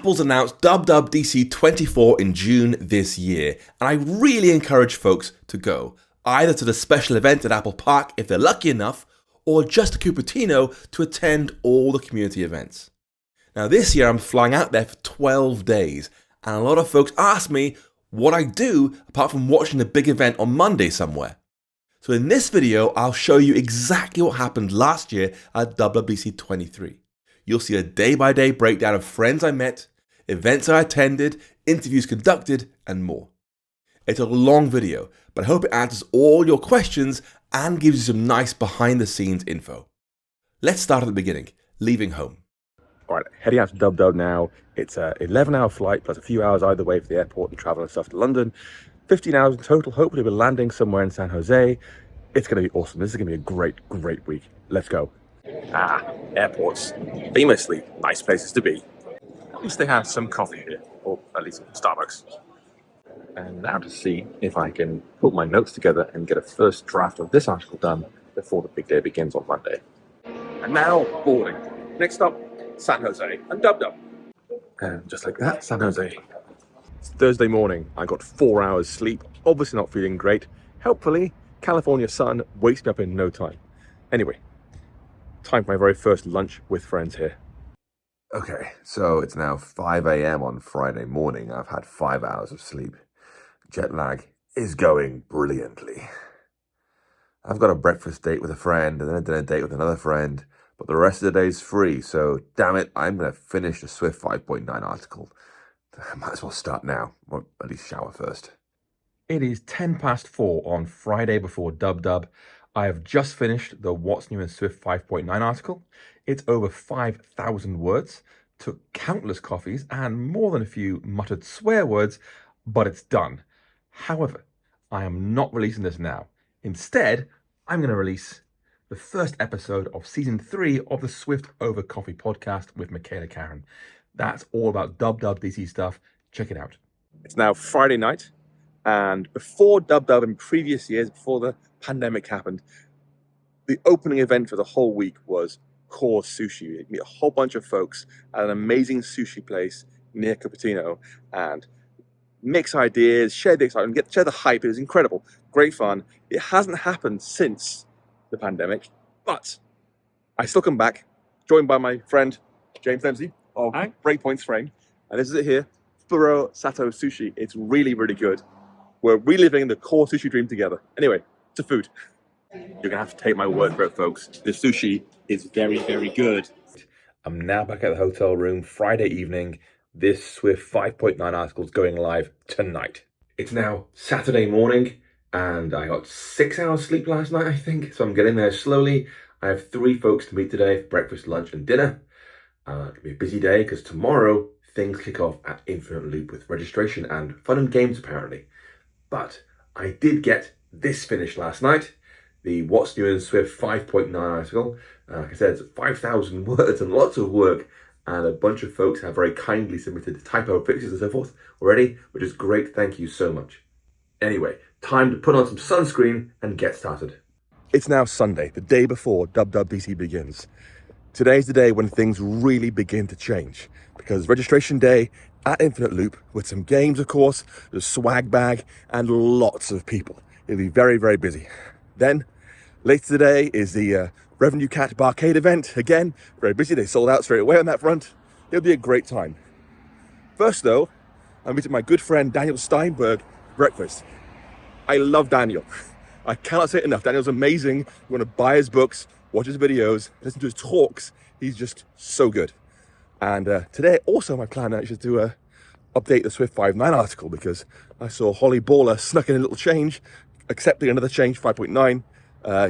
Apple's announced WWDC24 in June this year, and I really encourage folks to go, either to the special event at Apple Park if they're lucky enough, or just to Cupertino to attend all the community events. Now this year I'm flying out there for 12 days, and a lot of folks ask me what I do apart from watching the big event on Monday somewhere. So in this video, I'll show you exactly what happened last year at WWDC23. You'll see a day-by-day breakdown of friends I met, events I attended, interviews conducted, and more. It's a long video, but I hope it answers all your questions and gives you some nice behind-the-scenes info. Let's start at the beginning, leaving home. All right, heading out to Dub now. It's an 11-hour flight plus a few hours either way for the airport and travel and stuff to London. 15 hours in total. Hopefully we're landing somewhere in San Jose. It's going to be awesome. This is going to be a great week. Let's go. Airports. Famously nice places to be. At least they have some coffee here, or at least Starbucks. And now to see if I can put my notes together and get a first draft of this article done before the big day begins on Monday. And now, boarding. Next up, San Jose and Dub. And just like that, San Jose. It's Thursday morning. I got 4 hours sleep. Obviously not feeling great. Helpfully, California sun wakes me up in no time. Anyway, time for my very first lunch with friends here. Okay, so it's now 5 a.m. on Friday morning. I've had 5 hours of sleep. Jet lag is going brilliantly. I've got a breakfast date with a friend and then a dinner date with another friend, but the rest of the day's free, so damn it, I'm going to finish the Swift 5.9 article. I might as well start now, or at least shower first. It is 4:10 on Friday before Dub. I have just finished the What's New in Swift 5.9 article. It's over 5,000 words, took countless coffees and more than a few muttered swear words, but it's done. However, I am not releasing this now. Instead, I'm going to release the first episode of season 3 of the Swift Over Coffee podcast with Michaela Karen. That's all about WWDC stuff. Check it out. It's now Friday night, and before Dub in previous years, before the pandemic happened, the opening event for the whole week was Core Sushi. You meet a whole bunch of folks at an amazing sushi place near Cupertino and mix ideas, share the excitement, share the hype. It was incredible, great fun. It hasn't happened since the pandemic, but I still come back, joined by my friend James Dempsey of Breakpoints Frame, and this is it here, Furo Sato Sushi. It's really good. We're reliving the core sushi dream together. Anyway, to food. You're gonna have to take my word for it, folks. The sushi is very good. I'm now back at the hotel room, Friday evening. This Swift 5.9 article is going live tonight. It's now Saturday morning, and I got 6 hours sleep last night, I think, so I'm getting there slowly. I have 3 folks to meet today for breakfast, lunch, and dinner. It'll be a busy day because tomorrow things kick off at Infinite Loop with registration and fun and games apparently. But I did get this finished last night, the What's New in Swift 5.9 article. Like I said, it's 5,000 words and lots of work, and a bunch of folks have very kindly submitted typo fixes and so forth already, which is great. Thank you so much. Anyway, time to put on some sunscreen and get started. It's now Sunday, the day before WWDC begins. Today's the day when things really begin to change, because registration day at Infinite Loop with some games, of course, the swag bag, and lots of people. It'll be very busy. Then, later today is the Revenue Cat Barcade event. Again, very busy. They sold out straight away on that front. It'll be a great time. First, though, I'm meeting my good friend Daniel Steinberg for breakfast. I love Daniel. I cannot say it enough. Daniel's amazing. You want to buy his books, watch his videos, listen to his talks. He's just so good. And today, also my plan actually is to update the Swift 5.9 article, because I saw Holly Baller snuck in a little change, accepting another change, 5.9,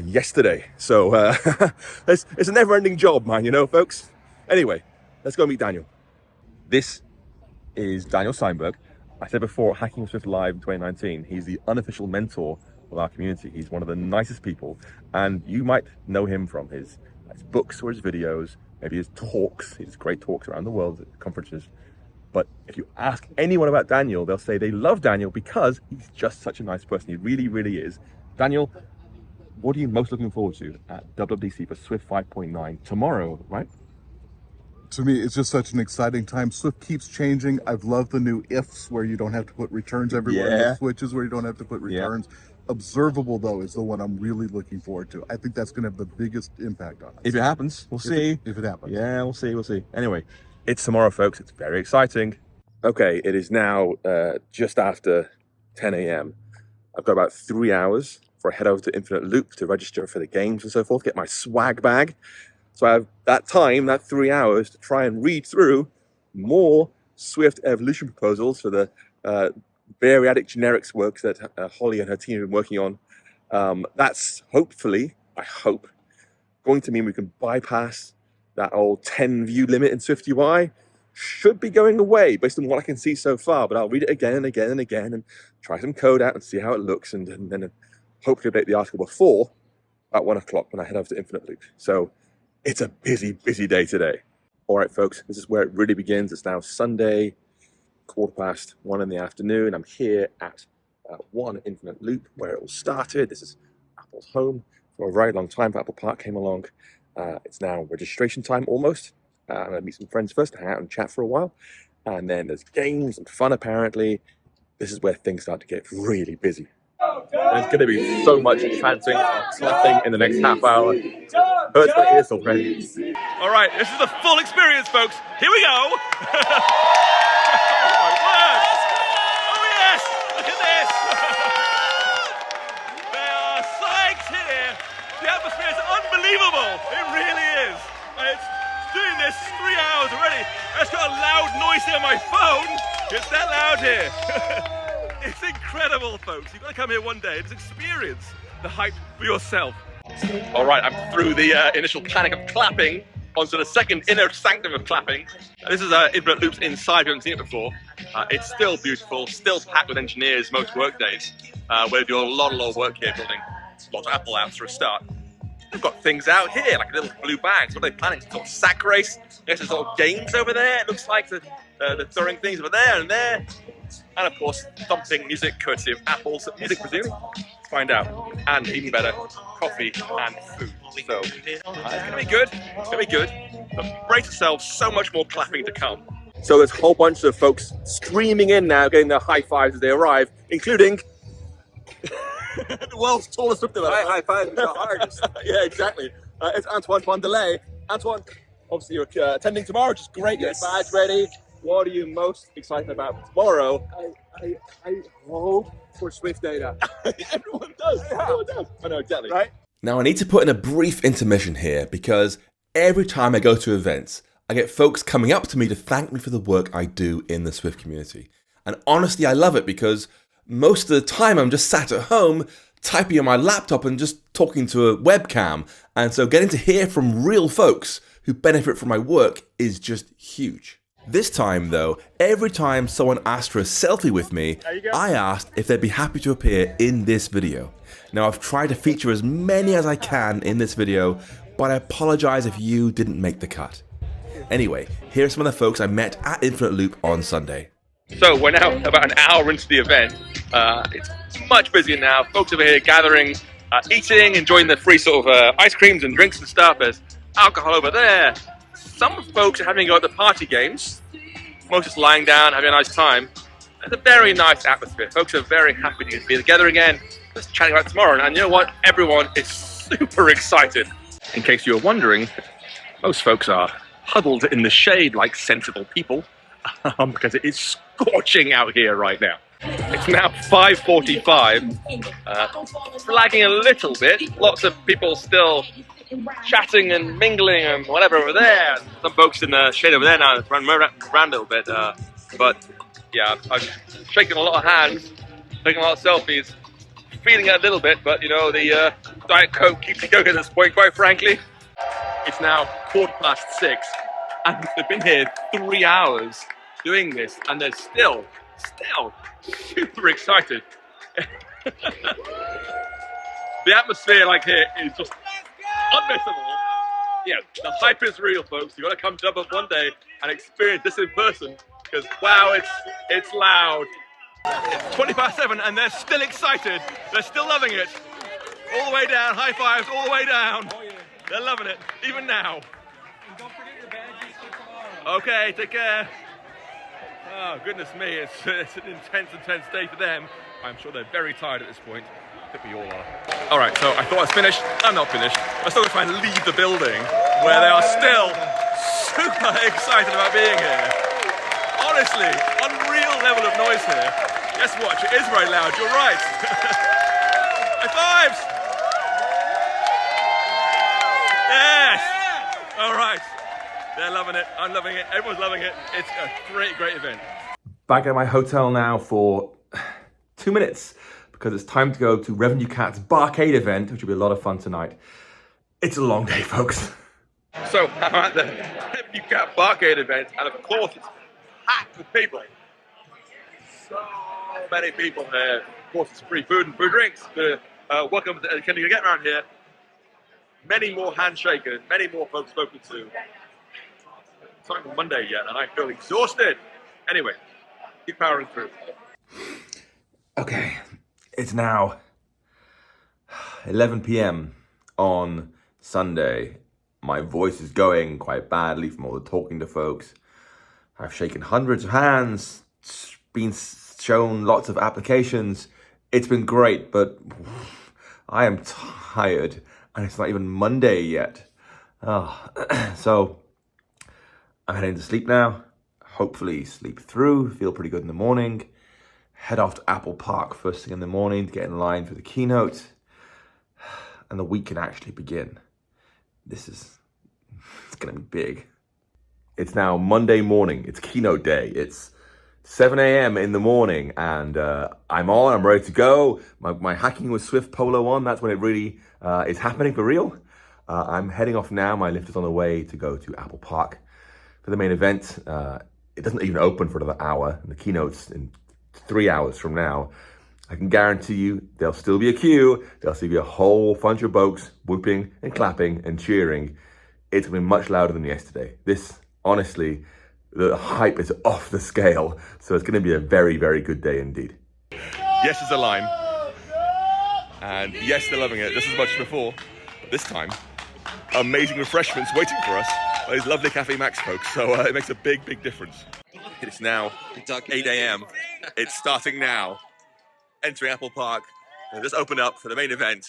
yesterday. So it's a never-ending job, man, you know, folks. Anyway, let's go meet Daniel. This is Daniel Steinberg. I said before, Hacking Swift Live 2019, he's the unofficial mentor of our community. He's one of the nicest people, and you might know him from his books or his videos, maybe his talks. He does great talks around the world at conferences. But if you ask anyone about Daniel, they'll say they love Daniel because he's just such a nice person. He really is. Daniel, what are you most looking forward to at WWDC for Swift 5.9 tomorrow, right? To me, it's just such an exciting time. Swift keeps changing. I've loved the new ifs where you don't have to put returns everywhere, and the switches where you don't have to put returns. Observable, though, is the one I'm really looking forward to. I think that's going to have the biggest impact on us. If it happens, we'll see. If it happens. Yeah, we'll see. Anyway, it's tomorrow, folks. It's very exciting. Okay, it is now just after 10 a.m. I've got about 3 hours before I head over to Infinite Loop to register for the games and so forth, get my swag bag. So I have that time, that 3 hours, to try and read through more Swift evolution proposals for the variadic generics works that Holly and her team have been working on. That's hopefully, I hope, going to mean we can bypass that old 10 view limit in Swift UI. Should be going away based on what I can see so far, but I'll read it again and again and again and try some code out and see how it looks, and then hopefully update the article before about 1 o'clock when I head over to Infinite Loop. So it's a busy, busy day today. All right, folks, this is where it really begins. It's now Sunday, 1:15 in the afternoon. I'm here at 1 Infinite Loop, where it all started. This is Apple's home for a very long time. Apple Park came along. It's now registration time almost. I'm going to meet some friends first, hang out and chat for a while. And then there's games and fun, apparently. This is where things start to get really busy. There's going to be so much chanting and clapping in the next half hour. Hurts my ears already. All right, this is the full experience, folks. Here we go. Oh, my word. Oh, yes. Look at this. They are psyched here. The atmosphere is unbelievable. It really is. And it's doing this 3 hours already. That's got a loud noise here on my phone. It's that loud here. It's incredible, folks. You've got to come here one day and just experience the hype for yourself. All right, I'm through the initial panic of clapping onto the second inner sanctum of clapping. This is Infinite Loops inside. If you haven't seen it before. It's still beautiful, still packed with engineers most work days. We're doing a lot of work here, building lots of Apple apps for a start. They've got things out here, like little blue bags. What are they planning? Sort of sack race. There's some sort of games over there. It looks like they're throwing things over there and there. And of course, thumping music courtesy of Apple's Music, presumably. Let's find out. And even better, coffee and food. So, it's going to be good. It's going to be good. But brace yourselves, so much more clapping to come. So there's a whole bunch of folks streaming in now, getting their high fives as they arrive, including the world's tallest Swift developer. High five is the hardest. Yeah, exactly. It's Antoine Pondelay. Antoine, obviously you're attending tomorrow, which is great. Yes. Get your badge ready. What are you most excited about tomorrow? I hope for Swift data. Everyone does. Everyone does. I know, exactly. Right? Now I need to put in a brief intermission here because every time I go to events, I get folks coming up to me to thank me for the work I do in the Swift community. And honestly, I love it because most of the time I'm just sat at home typing on my laptop and just talking to a webcam. And so getting to hear from real folks who benefit from my work is just huge. This time though, every time someone asked for a selfie with me, I asked if they'd be happy to appear in this video. Now I've tried to feature as many as I can in this video, but I apologize if you didn't make the cut. Anyway, here are some of the folks I met at Infinite Loop on Sunday. So we're now about an hour into the event. It's much busier now. Folks over here gathering, eating, enjoying the free sort of ice creams and drinks and stuff. There's alcohol over there. Some folks are having a go at the party games. Most just lying down, having a nice time. It's a very nice atmosphere. Folks are very happy to be together again, just chatting about tomorrow. And you know what? Everyone is super excited. In case you were wondering, most folks are huddled in the shade like sensible people because it is scorching out here right now. It's now 5:45, flagging a little bit. Lots of people still chatting and mingling and whatever over there. Some folks in the shade over there now, run around a little bit. But yeah, I've shaken a lot of hands, taken a lot of selfies, feeling it a little bit. But you know, the Diet Coke keeps you going at this point, quite frankly. It's now 6:15, and they've been here 3 hours doing this, and they're still super excited. The atmosphere like here is just unmissable. Yeah, the hype is real, folks. You got to come to Dublin one day and experience this in person, because wow, it's loud. It's 7:20 and they're still excited. They're still loving it. All the way down, high fives all the way down. They're loving it, even now. And don't forget your badges for tomorrow. Okay, take care. Oh, goodness me, it's an intense day for them. I'm sure they're very tired at this point. I think we all are. All right, so I thought I was finished. I'm not finished. I'm still going to try and leave the building where they are still super excited about being here. Honestly, unreal level of noise here. Guess what? It is very loud. You're right. High fives. Yes. All right. They're loving it. I'm loving it. Everyone's loving it. It's a great, great event. Back at my hotel now for 2 minutes because it's time to go to Revenue Cat's Barcade event, which will be a lot of fun tonight. It's a long day, folks. So I'm at the Revenue Cat Barcade event, and of course it's packed with people. So many people here. Of course, it's free food and free drinks. Welcome to can you get around here? Many more handshakers, many more folks spoken to. It's not Monday yet, and I feel exhausted. Anyway, keep powering through. Okay, it's now 11 p.m. on Sunday. My voice is going quite badly from all the talking to folks. I've shaken hundreds of hands, been shown lots of applications. It's been great, but I am tired, and it's not even Monday yet. So I'm heading to sleep now. Hopefully sleep through, feel pretty good in the morning. Head off to Apple Park first thing in the morning to get in line for the keynote. And the week can actually begin. It's gonna be big. It's now Monday morning, it's keynote day. It's 7 a.m. in the morning, and I'm ready to go. My Hacking with Swift polo on, that's when it really is happening for real. I'm heading off now, my lift is on the way to go to Apple Park for the main event. It doesn't even open for another hour, and the keynote's in 3 hours from now. I can guarantee you there'll still be a queue, there'll still be a whole bunch of folks whooping and clapping and cheering. It's gonna be much louder than yesterday. This, honestly, the hype is off the scale, so it's gonna be a very, very good day indeed. Yes, there's a line, and yes, they're loving it just as much as before, but this time, amazing refreshments waiting for us. Those lovely Cafe Max folks, so it makes a big, big difference. It's now 8 a.m. It's starting now. Entering Apple Park. We'll just open up for the main event.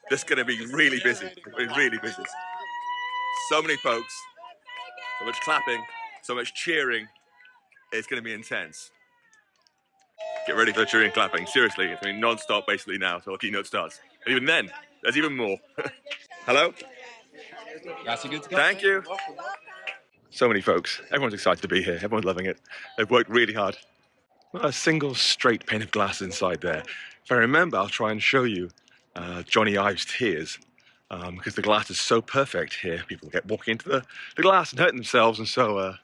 This is going to be really busy. Really busy. So many folks, so much clapping, so much cheering. It's going to be intense. Get ready for the cheering and clapping. Seriously, it's going to be non-stop basically now till the keynote starts. And even then, there's even more. Hello? Thank you. So many folks. Everyone's excited to be here. Everyone's loving it. They've worked really hard. Not a single straight pane of glass inside there. If I remember, I'll try and show you Johnny Ive's tears. Because the glass is so perfect here. People get walking into the glass and hurt themselves, and so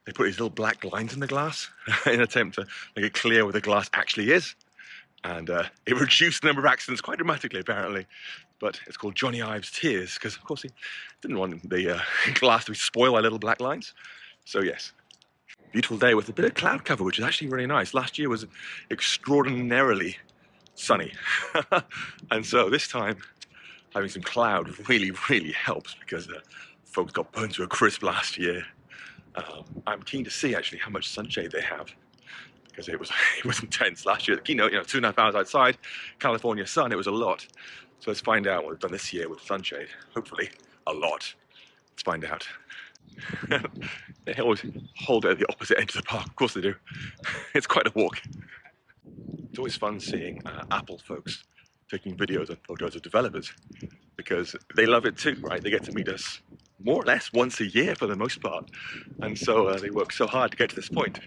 they put these little black lines in the glass in an attempt to make it clear where the glass actually is. And it reduced the number of accidents quite dramatically, apparently. But it's called Johnny Ive's tears, because of course he didn't want the glass to be spoiled by little black lines. So yes, beautiful day with a bit of cloud cover, which is actually really nice. Last year was extraordinarily sunny. And so this time, having some cloud really, really helps, because folks got burned to a crisp last year. I'm keen to see actually how much sunshade they have, because it was intense last year. The keynote, 2.5 hours outside, California sun, it was a lot. So let's find out what we've done this year with sunshade. Hopefully a lot. Let's find out. They always hold it at the opposite end of the park. Of course they do. It's quite a walk. It's always fun seeing Apple folks taking videos and photos of developers, because they love it too, right? They get to meet us more or less once a year for the most part. And so they work so hard to get to this point.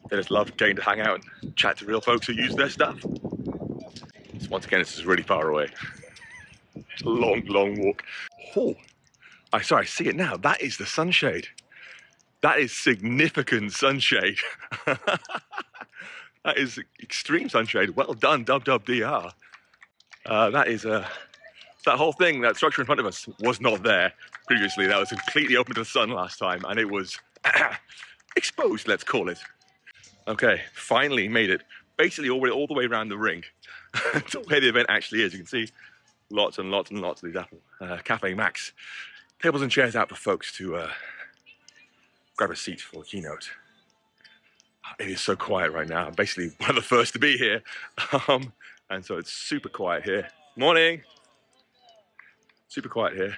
They just love getting to hang out and chat to real folks who use their stuff. So once again, this is really far away. It's a long, long walk. Oh, I see it now. That is the sunshade. That is significant sunshade. That is extreme sunshade. Well done, WWDR. That is that whole thing, that structure in front of us was not there previously. That was completely open to the sun last time, and it was exposed, let's call it. Okay, finally made it. Basically all the way around the ring to where the event actually is. You can see lots and lots and lots of these Apple Cafe Max tables and chairs out for folks to grab a seat for the keynote. It is so quiet right now. I'm basically one of the first to be here. And so it's super quiet here. Morning. Super quiet here.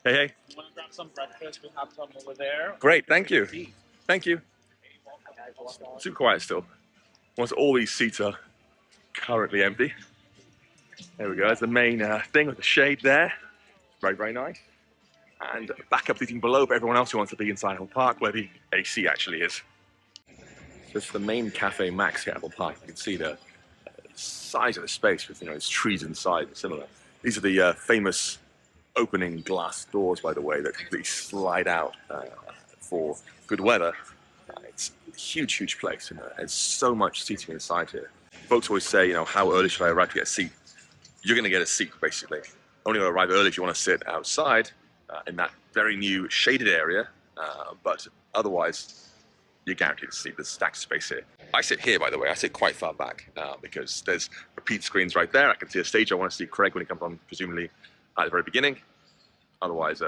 Hey, hey. You want to grab some breakfast? We'll have some over there. Great, thank you. Thank you. Super quiet still. Once all these seats are currently empty. There we go. There's the main thing with the shade there. Very, very nice. And backup seating below for everyone else who wants to be inside Apple Park, where the AC actually is. So it's the main Cafe Max here at Apple Park. You can see the size of the space with, there's trees inside and similar. These are the famous opening glass doors, by the way, that completely slide out for good weather. It's a huge, huge place. There's so much seating inside here. Folks always say, how early should I arrive to get a seat? You're going to get a seat, basically. Only going to arrive early if you want to sit outside in that very new shaded area, but otherwise, you're guaranteed to see the stacked space here. I sit here, by the way. I sit quite far back because there's repeat screens right there. I can see a stage. I want to see Craig when he comes on, presumably at the very beginning. Otherwise,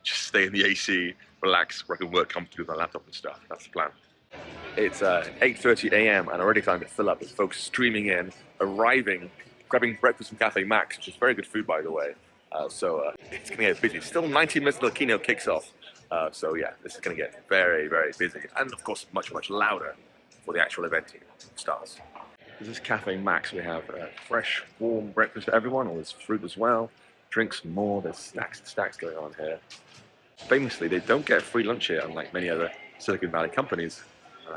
just stay in the AC, relax, where I can work comfortably with my laptop and stuff. That's the plan. It's 8:30 a.m. and already time to fill up with folks streaming in, arriving, grabbing breakfast from Cafe Max, which is very good food, by the way. So it's going to get busy. It's still 90 minutes until the keynote kicks off. So yeah, this is going to get very, very busy. And of course, much, much louder for the actual event starts. This is Cafe Max. We have fresh, warm breakfast for everyone. All this fruit as well. Drinks more. There's stacks and stacks going on here. Famously, they don't get a free lunch here, unlike many other Silicon Valley companies.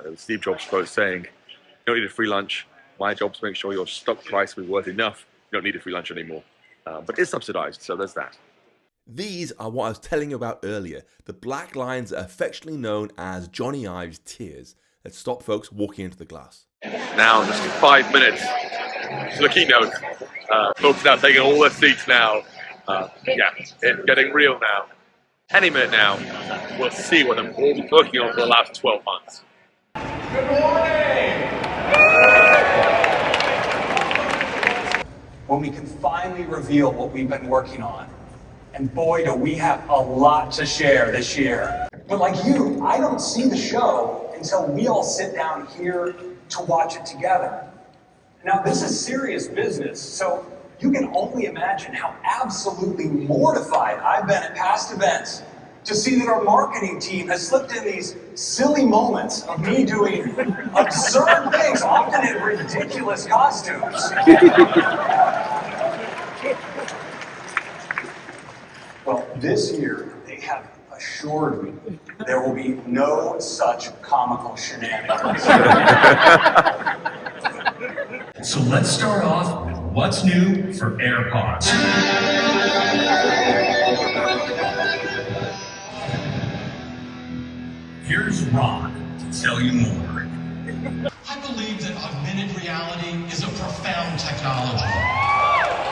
There was Steve Jobs' quote saying, "You don't need a free lunch. My job is to make sure your stock price will be worth enough. You don't need a free lunch anymore." But it's subsidized, so there's that. These are what I was telling you about earlier. The black lines are affectionately known as Johnny Ive's tears that stop folks walking into the glass. Now, just 5 minutes to the keynote. Folks now taking all their seats now. Yeah, it's getting real now. Any minute now, we'll see what they've all been working on for the last 12 months. Good morning! When we can finally reveal what we've been working on. And boy, do we have a lot to share this year. But like you, I don't see the show until we all sit down here to watch it together. Now, this is serious business, so you can only imagine how absolutely mortified I've been at past events to see that our marketing team has slipped in these silly moments of me doing absurd things, often in ridiculous costumes. Well, this year, they have assured me there will be no such comical shenanigans. So let's start off with what's new for AirPods. Here's Ron to tell you more. I believe that augmented reality is a profound technology.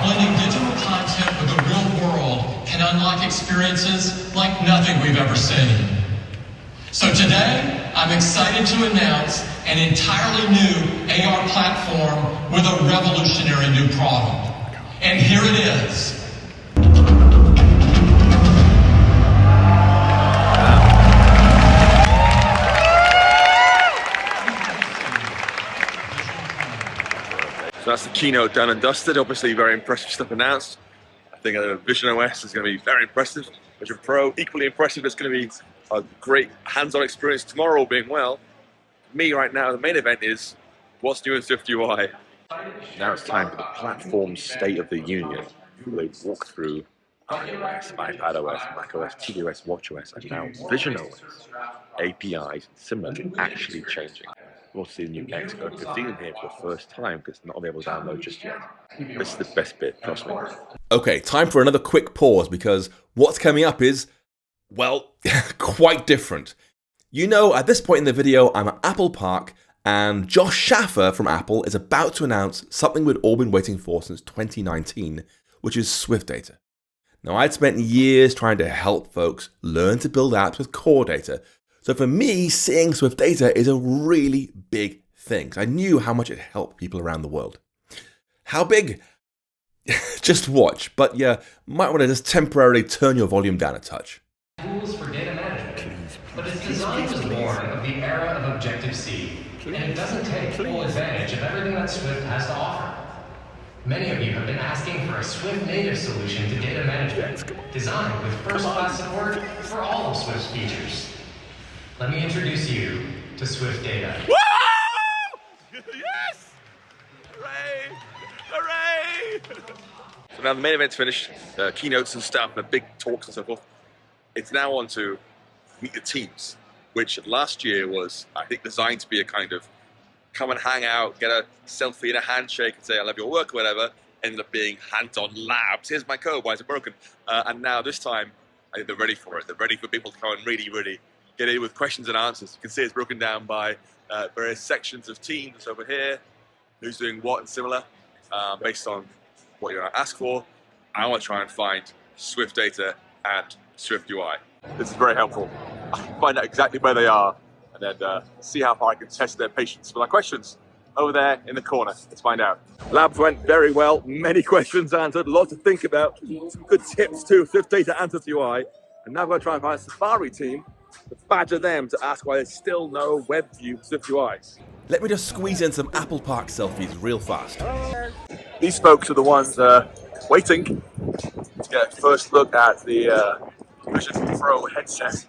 Blending digital content with the real world can unlock experiences like nothing we've ever seen. So today, I'm excited to announce an entirely new AR platform with a revolutionary new product. And here it is. So that's the keynote done and dusted. Obviously, very impressive stuff announced. I think Vision OS is going to be very impressive. Vision Pro, equally impressive. It's going to be a great hands-on experience tomorrow, all being well. Me right now, the main event is what's new in Swift UI. Now it's time for the platform State of the Union. They walk through iOS, iPadOS, macOS, tvOS, watchOS, and now Vision OS. APIs and similar actually changing. We'll see the new Xcode 15 in here for the first time because it's not available to download just yet. This is the best bit, trust me. Okay, time for another quick pause because what's coming up is, well, quite different. At this point in the video, I'm at Apple Park and Josh Schaffer from Apple is about to announce something we'd all been waiting for since 2019, which is Swift data. Now, I'd spent years trying to help folks learn to build apps with core data. So for me, seeing Swift data is a really big thing. I knew how much it helped people around the world. How big? Just watch, but you might want to just temporarily turn your volume down a touch. But its design was born of the era of Objective-C, and it doesn't take full advantage of everything that Swift has to offer. Many of you have been asking for a Swift native solution to data management, designed with first-class support for all of Swift's features. Let me introduce you to Swift Data. Woo! Yes! Hooray! Hooray! So now the main event's finished, keynotes and stuff, the big talks and so forth. It's now on to meet the teams, which last year was, I think, designed to be a kind of come and hang out, get a selfie and a handshake and say, I love your work or whatever. Ended up being hands-on labs. Here's my code, why is it broken? And now this time, I think they're ready for it. They're ready for people to come and really, really get in with questions and answers. You can see it's broken down by various sections of teams. It's over here, who's doing what and similar, based on what you're going to ask for. I want to try and find Swift data and Swift UI. This is very helpful. I can find out exactly where they are and then see how far I can test their patience with our questions over there in the corner. Let's find out. Labs went very well. Many questions answered. Lots to think about. Some good tips too. Swift data and Swift UI. And now I'm going to try and find a Safari team to badger them to ask why there's still no web view Swift UI. Let me just squeeze in some Apple Park selfies real fast. These folks are the ones waiting to get a first look at the Vision Pro headset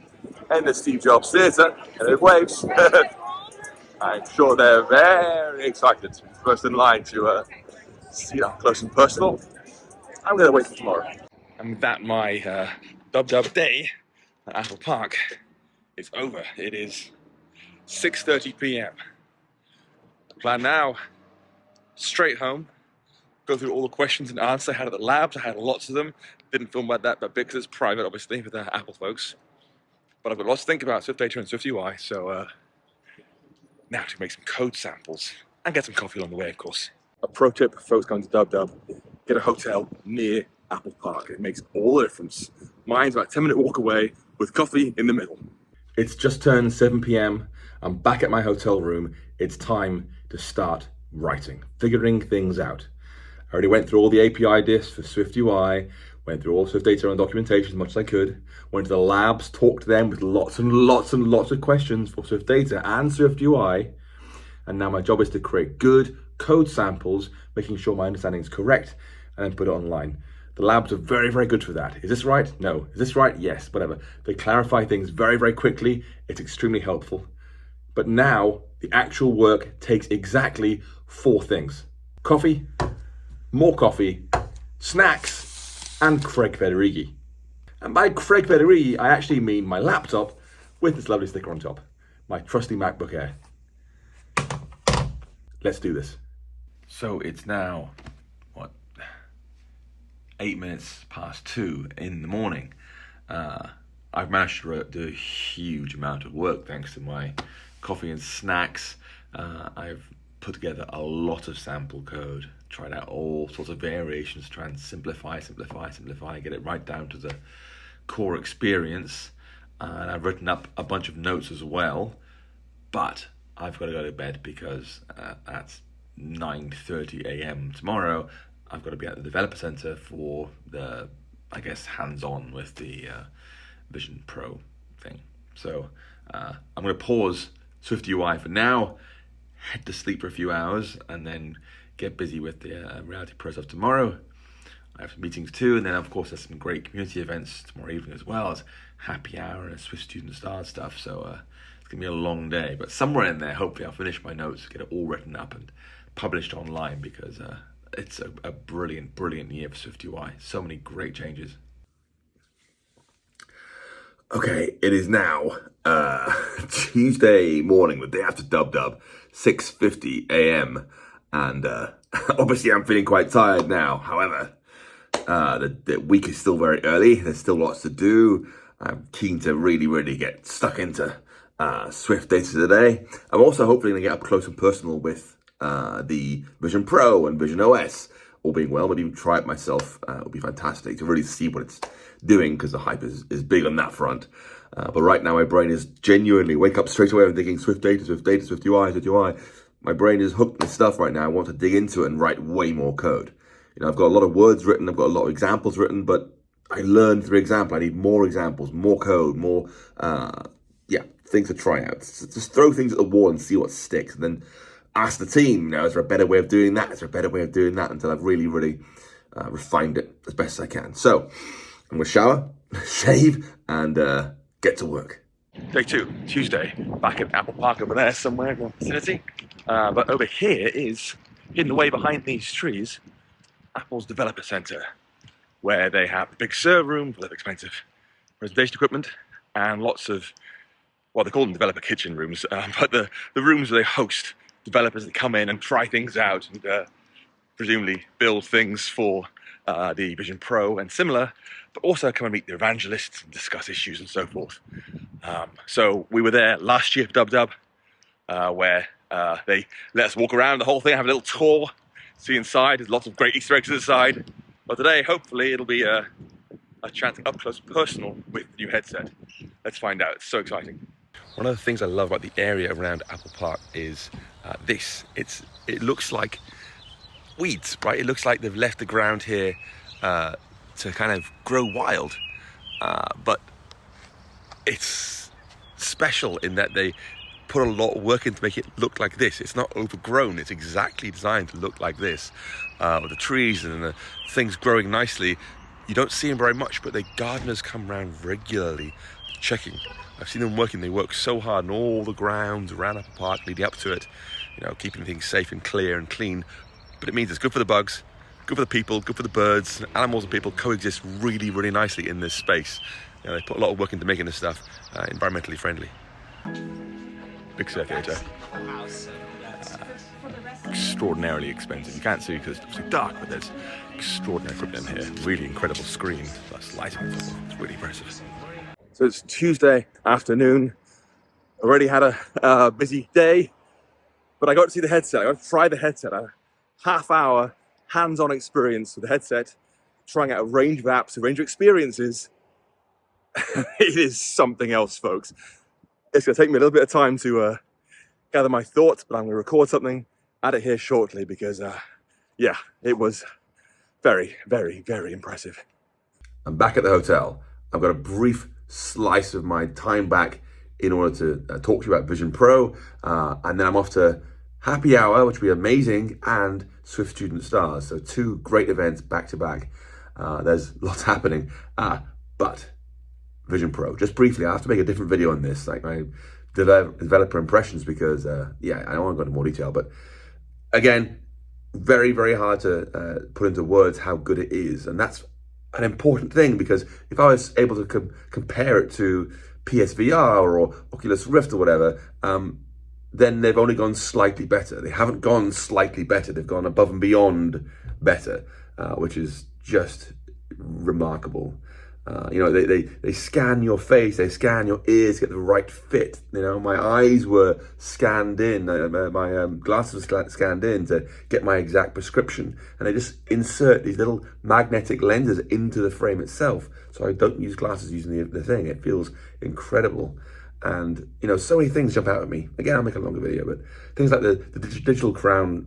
and the Steve Jobs Theatre, and it waves. I'm sure they're very excited. First in line to see it up close and personal. I'm going to wait for tomorrow. And with that, my dub day at Apple Park is over. It is 6:30 p.m. Plan now, straight home, go through all the questions and answers I had at the labs. I had lots of them. Didn't film about that, but because it's private, obviously, with the Apple folks. But I've got lots to think about Swift data and Swift UI, so now to make some code samples and get some coffee along the way, of course. A pro tip for folks going to WWDC, get a hotel near Apple Park. It makes all the difference. Mine's about a 10-minute walk away with coffee in the middle. It's just turned 7 p.m. I'm back at my hotel room. It's time to start writing, figuring things out. I already went through all the API diffs for Swift UI, went through all Swift data and documentation as much as I could, went to the labs, talked to them with lots and lots and lots of questions for Swift data and Swift UI, and now my job is to create good code samples, making sure my understanding is correct, and then put it online. The labs are very, very good for that. Is this right? No. Is this right? Yes, whatever. They clarify things very, very quickly. It's extremely helpful. But now, the actual work takes exactly 4 things. Coffee, more coffee, snacks, and Craig Federighi. And by Craig Federighi, I actually mean my laptop with this lovely sticker on top. My trusty MacBook Air. Let's do this. So it's now, 8 minutes past 2 in the morning. I've managed to do a huge amount of work thanks to my coffee and snacks. I've put together a lot of sample code, tried out all sorts of variations, try and simplify, get it right down to the core experience. And I've written up a bunch of notes as well, but I've got to go to bed because at 9:30 a.m. tomorrow, I've got to be at the developer center for the, I guess, hands-on with the Vision Pro thing. So I'm going to pause Swift UI for now, head to sleep for a few hours, and then get busy with the Reality Pro stuff tomorrow. I have some meetings too, and then of course there's some great community events tomorrow evening as well as happy hour and Swift Student Stars stuff. So it's going to be a long day, but somewhere in there, hopefully I'll finish my notes, get it all written up and published online because it's a brilliant, brilliant year for Swift UI. So many great changes. Okay, it is now Tuesday morning, the day after WWDC, 6:50 a.m. And obviously I'm feeling quite tired now. However, the week is still very early. There's still lots to do. I'm keen to really, really get stuck into Swift data today. I'm also hopefully going to get up close and personal with the Vision Pro and Vision OS, all being well, maybe even try it myself. It would be fantastic to really see what it's doing because the hype is big on that front. But right now my brain is genuinely, wake up straight away and thinking Swift data, Swift UI, Swift UI. My brain is hooked with stuff right now. I want to dig into it and write way more code. You know, I've got a lot of words written, I've got a lot of examples written, but I learned through example. I need more examples, more code, more yeah, things to try out. Just throw things at the wall and see what sticks, and then ask the team, is there a better way of doing that? Is there a better way of doing that? Until I've really, really refined it as best as I can. So I'm going to shower, shave, and get to work. Day 2, Tuesday, back at Apple Park over there somewhere in the vicinity. But over here is, hidden away behind these trees, Apple's Developer Center, where they have a big server room full of expensive presentation equipment and lots of, well, they call them developer kitchen rooms, but the rooms where they host developers that come in and try things out and presumably build things for the Vision Pro and similar, but also come and meet the evangelists and discuss issues and so forth. So we were there last year for WWDC, where they let us walk around the whole thing, have a little tour, see inside. There's lots of great Easter eggs inside. But today, hopefully, it'll be a chance up close and personal with the new headset. Let's find out. It's so exciting. One of the things I love about the area around Apple Park is this. It looks like weeds, right? It looks like they've left the ground here to kind of grow wild. But it's special in that they put a lot of work in to make it look like this. It's not overgrown. It's exactly designed to look like this. With the trees and the things growing nicely. You don't see them very much, but the gardeners come around regularly checking. I've seen them working. They work so hard on all the grounds around Apple Park leading up to it, keeping things safe and clear and clean. But it means it's good for the bugs, good for the people, good for the birds. Animals and people coexist really, really nicely in this space. They put a lot of work into making this stuff environmentally friendly. Big circulator. Extraordinarily expensive. You can't see because it's obviously dark, but there's extraordinary equipment in here. Really incredible screen, plus lighting. It's really impressive. So it's Tuesday afternoon. Already had a busy day, but I got to see the headset. I got to try the headset. A half-hour hands-on experience with the headset, trying out a range of apps, a range of experiences. It is something else, folks. It's going to take me a little bit of time to gather my thoughts, but I'm going to record something, add it here shortly because, yeah, it was very, very, very impressive. I'm back at the hotel. I've got a brief slice of my time back in order to talk to you about Vision Pro, and then I'm off to Happy Hour, which will be amazing, and Swift Student Stars. So 2 great events back to back. There's lots happening, but Vision Pro. Just briefly, I have to make a different video on this, like my developer impressions, because yeah, I don't want to go into more detail, but again, very, very hard to put into words how good it is, and that's an important thing, because if I was able to compare it to PSVR or Oculus Rift or whatever, then they've only gone slightly better. They haven't gone slightly better, they've gone above and beyond better, which is just remarkable. They scan your face, they scan your ears, get the right fit. My eyes were scanned in, my glasses were scanned in to get my exact prescription, and they just insert these little magnetic lenses into the frame itself, so I don't use glasses using the thing. It feels incredible. And so many things jump out at me. Again, I'll make a longer video, but things like the digital crown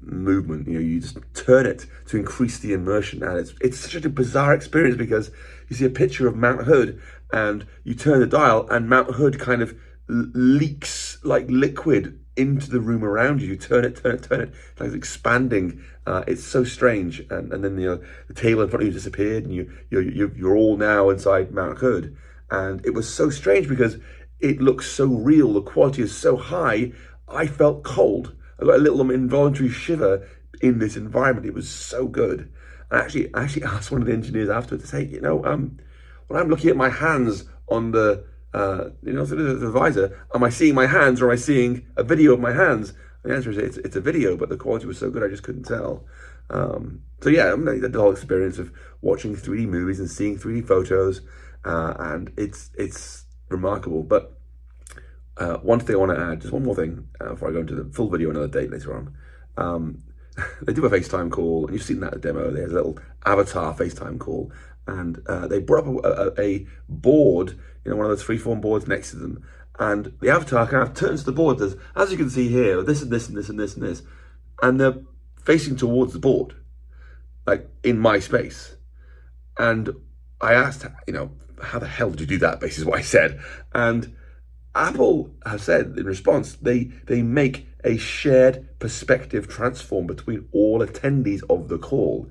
movement. You just turn it to increase the immersion, and it's such a bizarre experience, because you see a picture of Mount Hood and you turn the dial and Mount Hood kind of leaks like liquid into the room around you. You turn it, it's like it's expanding. It's so strange, and then the table in front of you disappeared, and you're all now inside Mount Hood. And it was so strange because it looks so real, the quality is so high. I felt cold. I got a little involuntary shiver in this environment. It was so good. And I actually asked one of the engineers afterwards to say, when I'm looking at my hands on the the visor, am I seeing my hands, or am I seeing a video of my hands? And the answer is it's a video, but the quality was so good I just couldn't tell. So yeah, the whole experience of watching 3D movies and seeing 3D photos, and it's remarkable. But one thing I want to add, just one more thing before I go into the full video another date later on. They do a FaceTime call, and you've seen that demo. There's a little avatar FaceTime call, and they brought up a board, one of those freeform boards next to them, and the avatar kind of turns to the board and says, as you can see here, this and this and this and this and this, and they're facing towards the board, like in my space. And I asked, how the hell did you do that? Basically, is what I said. And Apple have said in response, they make a shared perspective transform between all attendees of the call.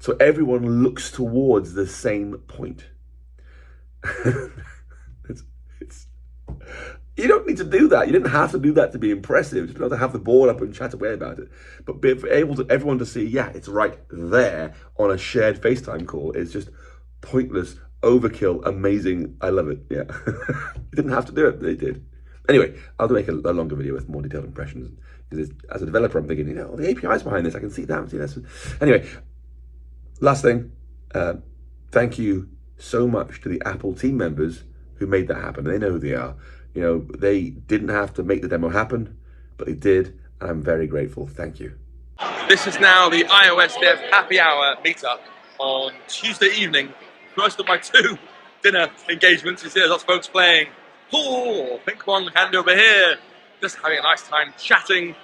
So everyone looks towards the same point. You don't need to do that. You didn't have to do that to be impressive. Just be able to have the board up and chat away about it. But being able to everyone to see, yeah, it's right there on a shared FaceTime call is just pointless, overkill, amazing. I love it. Yeah, you didn't have to do it. They did. Anyway, I'll make a longer video with more detailed impressions. Because as a developer, I'm thinking, you know, the API's behind this. I can see that. See this. Anyway, last thing. Thank you so much to the Apple team members who made that happen. They know who they are. You know, they didn't have to make the demo happen, but they did, and I'm very grateful. Thank you. This is now the iOS Dev Happy Hour meetup on Tuesday evening. First of my 2 dinner engagements. You see there's lots of folks playing pool, ping pong, hand over here, just having a nice time chatting.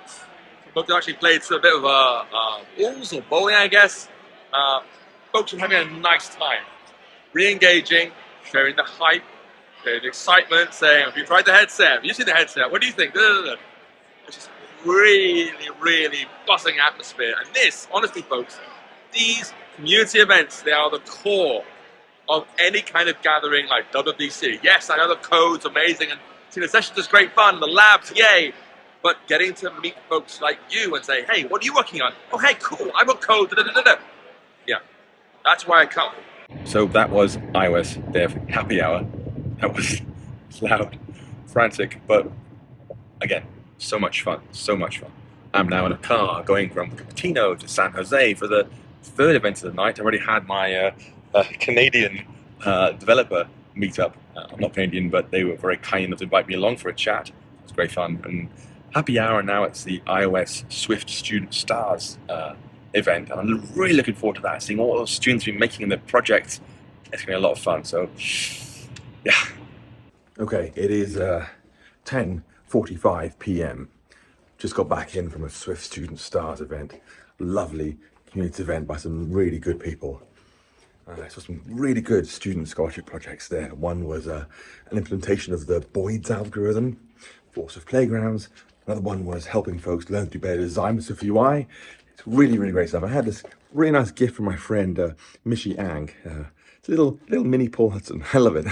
Folks have actually played a bit of balls or bowling, I guess. Folks are having a nice time, re-engaging, sharing the hype, sharing the excitement, saying, have you tried the headset? Have you seen the headset? What do you think? It's just really, really buzzing atmosphere. And this, honestly, folks, these community events, they are the core of any kind of gathering like WWDC. Yes, I know the code's amazing and seeing the sessions is great fun, the labs, yay. But getting to meet folks like you and say, hey, what are you working on? Oh, hey, cool, I've got code, Yeah, that's why I come. So that was iOS Dev Happy Hour. That was loud, frantic, but again, so much fun, so much fun. I'm now in a car going from Cupertino to San Jose for the 3rd event of the night. I already had my Canadian developer meetup. I'm not Canadian, but they were very kind enough to invite me along for a chat. It was great fun. And happy hour now, it's the iOS Swift Student Stars event. And I'm really looking forward to that, seeing all those students be making their projects. It's going to be a lot of fun. So, yeah. Okay, it is 10:45 p.m. Just got back in from a Swift Student Stars event. Lovely community event by some really good people. I saw some really good student scholarship projects there. One was an implementation of the Boyd's algorithm for Swift Playgrounds. Another one was helping folks learn to do better design with Swift UI. It's really, really great stuff. I had this really nice gift from my friend, Mishi Ang. It's a little mini Paul Hudson. I love it.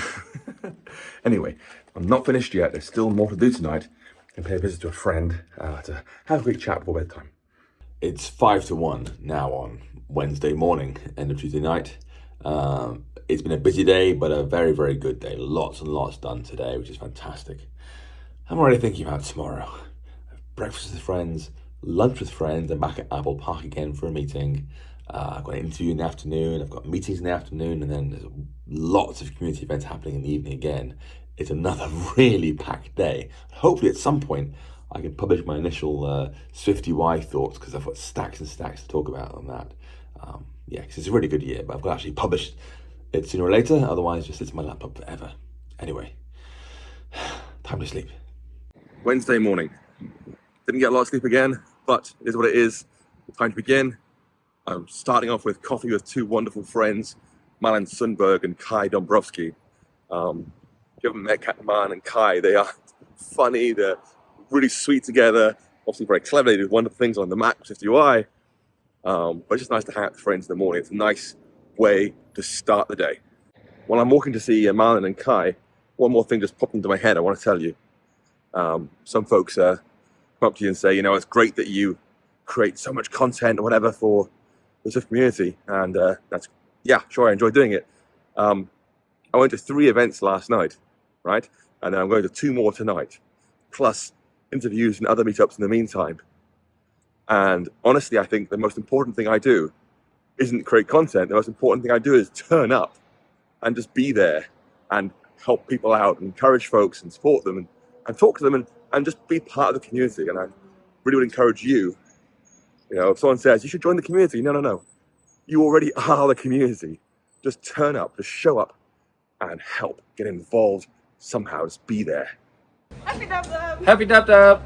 Anyway, I'm not finished yet. There's still more to do tonight. And pay a visit to a friend to have a quick chat before bedtime. It's 5 to 1 now on Wednesday morning, end of Tuesday night. It's been a busy day, but a very, very good day. Lots and lots done today, which is fantastic. I'm already thinking about tomorrow. Breakfast with friends, lunch with friends. I'm back at Apple Park again for a meeting. I've got an interview in the afternoon. I've got meetings in the afternoon, and then there's lots of community events happening in the evening again. It's another really packed day. Hopefully at some point I can publish my initial Swift UI thoughts, because I've got stacks and stacks to talk about on that. Yeah, because it's a really good year, but I've got to actually publish it sooner or later, otherwise it just sits on my laptop forever. Anyway, time to sleep. Wednesday morning. Didn't get a lot of sleep again, but it is what it is. Time to begin. I'm starting off with coffee with 2 wonderful friends, Malin Sundberg and Kai Dombrovsky. If you haven't met Malin and Kai, they are funny, they're really sweet together, obviously very clever, they do wonderful things on the Mac with Swift UI. But it's just nice to hang out with friends in the morning. It's a nice way to start the day. While I'm walking to see Malin and Kai, one more thing just popped into my head I want to tell you. Some folks come up to you and say, you know, it's great that you create so much content or whatever for the Swift community. And that's, yeah, sure, I enjoy doing it. I went to 3 events last night, right? And I'm going to 2 more tonight, plus interviews and other meetups in the meantime. And honestly, I think the most important thing I do isn't create content. The most important thing I do is turn up and just be there and help people out, and encourage folks and support them and talk to them and just be part of the community. And I really would encourage you, you know, if someone says you should join the community, no. You already are the community. Just turn up, just show up and help, get involved somehow, just be there. Happy Dub Dub! Happy Dub Dub!